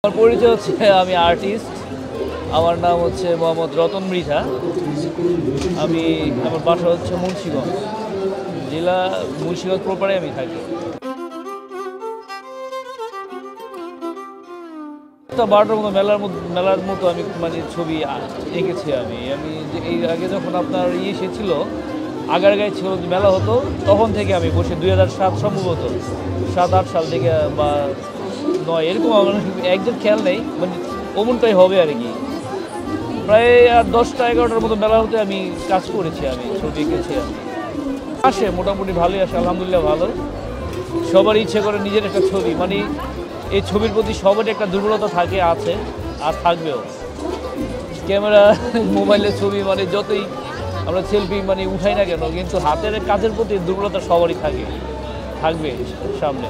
আমার পরিচয় হচ্ছে আমি আর্টিস্ট। আমার নাম হচ্ছে মোহাম্মদ রতন মৃধা। আমার বাসা হচ্ছে মুন্সিগঞ্জ জেলা, মুন্সিগঞ্জ প্রপারে আমি থাকি। 12টার মতো মেলার মতো আমি ছবি এঁকেছি। আমি এই আগে যখন আপনার এসেছিল আগারগাঁয়ে ছিল মেলা হতো, তখন থেকে আমি বসে 2007 সম্ভবত 7-8 সাল থেকে বা 9 এরকম আমার একজন খেয়াল নেই, অমনটাই হবে আর কি। প্রায় 10টা-11টার মতো মেলা হতে আমি কাজ করেছি, আমি ছবি এঁকেছি। আসে মোটামুটি ভালোই আসে, আলহামদুলিল্লাহ ভালো। সবারই ইচ্ছে করে নিজের একটা ছবি, এই ছবির প্রতি সবারই একটা দুর্বলতা আছে আর থাকবেও। ক্যামেরা মোবাইলের ছবি যতই আমরা সেলফি উঠাই না কেন, কিন্তু হাতের কাজের প্রতি দুর্বলতা সবারই থাকবে সামনে।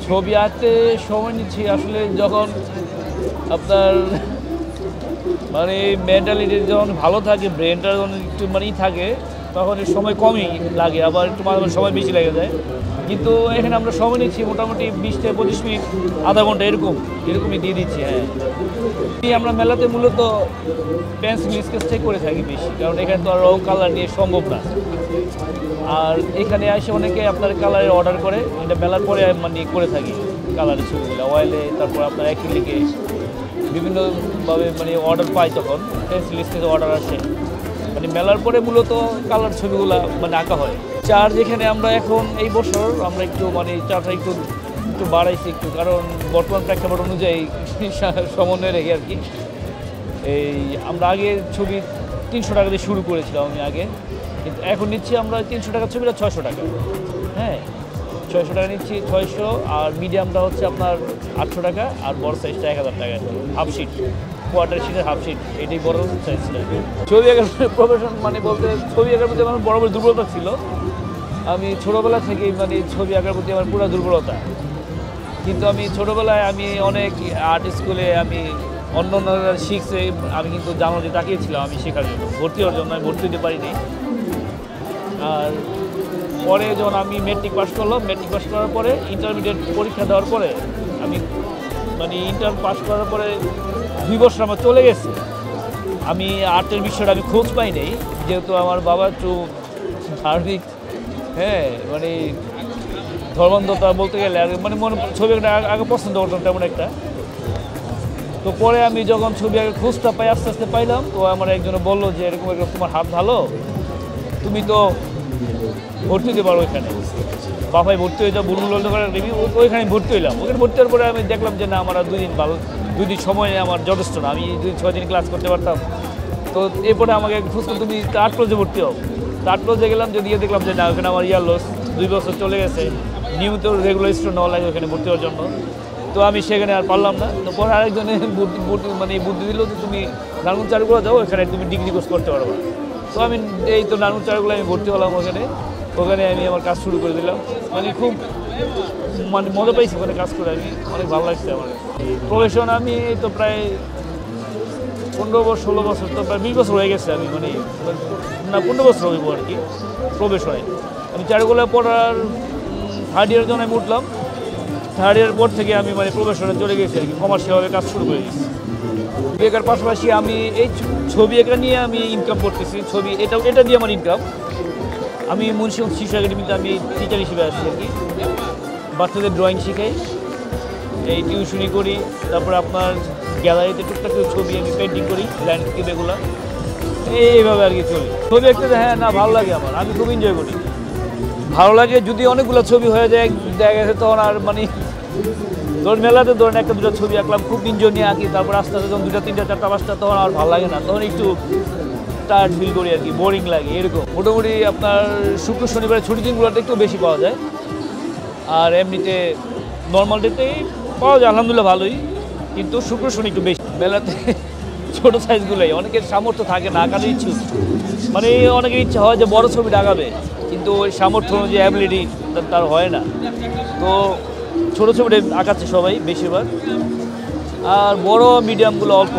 ছবি আঁকতে সময় নিচ্ছি আসলে যখন আপনার মেন্টালিটি যখন ভালো থাকে, ব্রেনটা যখন একটু থাকে, তখন সময় কমই লাগে, আবার একটু মাঝে সময় বেশি লেগে যায়। কিন্তু এখানে আমরা সময় নিচ্ছি মোটামুটি 20 থেকে 25 মিনিট, আধা ঘন্টা এরকমই দিয়ে দিচ্ছি। হ্যাঁ, আমরা মেলাতে মূলত পেন্সিল স্কেচটাই করে থাকি বেশি, কারণ এখানে তো আর রং কালার নিয়ে সম্ভব না। আর এখানে এসে অনেকে আপনার কালারের অর্ডার করে, এটা মেলার পরে করে থাকি কালারের ছবিগুলো অয়েলে, তারপর আপনার অ্যাক্রিলিকে বিভিন্নভাবে অর্ডার পাই, তখন পেন্সিল স্কেচে অর্ডার আসে। মেলার পরে মূলত কালার ছবিগুলো আঁকা হয়। চার্জ এখানে আমরা এখন এই বছর আমরা একটু চার্জটা একটু বাড়াইছি একটু, কারণ বর্তমান প্রেক্ষাপট অনুযায়ী সমন্বয় রেখে আর কি। আমরা আগে ছবি 300 টাকা দিয়ে শুরু করেছিলাম আমি আগে, কিন্তু এখন নিচ্ছি আমরা 300 টাকার ছবিটা 600 টাকা। হ্যাঁ, 600 টাকা নিচ্ছি, 600। আর মিডিয়ামটা হচ্ছে আপনার 800 টাকা, আর বড় সাইজটা 1000 টাকা। হাফ শিট, কোয়ার্টার শিটের হাফ শিট, এটাই বড় সাইজটা। ছবি আঁকার প্রফেশন বলতে, ছবি আঁকার প্রতি আমার বড় দুর্বলতা ছিল। আমি ছোটোবেলা থেকেই ছবি আঁকার প্রতি আমার পুরো দুর্বলতা। কিন্তু আমি ছোটোবেলায় অনেক আর্ট স্কুলে অন্যান্যরা শিখছে, আমি কিন্তু জানাতে তাকিয়েছিলাম আমি শেখার জন্য, ভর্তি হওয়ার জন্য। আমি ভর্তি হতে পারিনি। আর পরে যখন আমি মেট্রিক পাস করলাম, মেট্রিক পাস করার পরে ইন্টারমিডিয়েট পরীক্ষা দেওয়ার পরে আমি ইন্টার পাস করার পরে 2 বছর আমার চলে গেছে। আমি আর্টের বিষয়টা খোঁজ পাই নাই, যেহেতু আমার বাবা একটু ধার্মিক। হ্যাঁ, ধর্মান্ধতা বলতে গেলে আর ছবি আগে পছন্দ করতাম তেমন একটা। তো পরে আমি যখন ছবি আগে খোঁজটা পাই, আস্তে আস্তে পাইলাম। তো আমার একজনে বললো যে এরকম তোমার হাত ভালো, তুমি তো ভর্তি হতে পারো ওইখানে। বাবাই ভর্তি হয়ে যাও বুলবুল ওইখানে ভর্তি হইলাম। ওখানে ভর্তি হওয়ার পরে আমি দেখলাম যে না, আমার আর 2 দিন সময় আমার যথেষ্ট না, আমি 6 দিন ক্লাস করতে পারতাম। তো এরপরে আমাকে খুঁজতে তুমি আর্ট কলেজে ভর্তি হও। তো আর্ট কলেজে গেলাম, যদি দেখলাম যে না, ওখানে আমার ইয়ার লস, 2 বছর চলে গেছে, নিয়মিত রেগুলার স্টুডেন্ট নেওয়া লাগে ওখানে ভর্তি হওয়ার জন্য। তো আমি সেখানে আর পারলাম না। তো পরে আরেকজনে বুদ্ধি দিল যে তুমি নারায়ণ চারুকলা যাও, এখানে তুমি ডিগ্রি কোর্স করতে পারবো। তো আমি এই তো নারায়ণ চারুকলা আমি ভর্তি হলাম ওখানে আমি আমার কাজ শুরু করে দিলাম। খুব মজা পাইছি ওখানে কাজ করে, আমি অনেক ভালো লাগছে আমার প্রফেশন। আমি তো প্রায় 15-16 বছর, তো প্রায় 20 বছর হয়ে গেছে। আমি না 15 বছর হইব আর কি প্রফেশনে। আমি চারুকলা পড়ার 3rd ইয়ারের জন্য আমি উঠলাম। 3rd ইয়ারের পর থেকে আমি প্রফেশনে চলে গেছি আর কি, কমার্শিয়ালভাবে কাজ শুরু করে দিয়েছি। ছবি আঁকার পাশাপাশি আমি এই ছবি আঁকা নিয়ে আমি ইনকাম করতেছি। এটা দিয়ে আমার ইনকাম। আমি মুন্সিগঞ্জ শিশু একাডেমিতে আমি টিচার হিসেবে আসছি আর কি। বাচ্চাদের ড্রয়িং শিখাই, এই টিউশনি করি। তারপরে আপনার গ্যালারিতে টুকটাক ছবি আমি পেন্টিং করি, ল্যান্ডস্কেপ এগুলো, এইভাবে আর কি চলি। ছবি আঁকতে হ্যাঁ না ভালো লাগে আমার, আমি খুব এনজয় করি, ভালো লাগে। যদি অনেকগুলো ছবি হয়ে যায় দেখা গেছে, তখন আর ধরুন মেলাতে ধরেন 1-2টা ছবি আঁকলাম, খুব এনজয় নিয়ে আঁকি। তারপর আস্তে আস্তে যখন 2টা 3টা 4টা 5টা, তখন আর ভালো লাগে না, তখন একটু টায়ার্ড ফিল করি আর কি, বোরিং লাগে এরকম। মোটামুটি আপনার শুক্র শনিবারের ছুটির দিনগুলোতে একটু বেশি পাওয়া যায়, আর এমনিতে নর্মাল ডেতেই পাওয়া যায় আলহামদুলিল্লাহ ভালোই, কিন্তু শুক্র শনি একটু বেশি। মেলাতে ছোটো সাইজগুলোই, অনেকের সামর্থ্য থাকে না আঁকার ইচ্ছুক, অনেকের ইচ্ছা হয় যে বড় ছবি আঁকাবে, কিন্তু ওই সামর্থ্য অনুযায়ী অ্যাবিলিটি তার হয় না। তো ছোটো ছবিটা আঁকাচ্ছে সবাই বেশিরভাগ, আর বড় মিডিয়ামগুলো অল্প।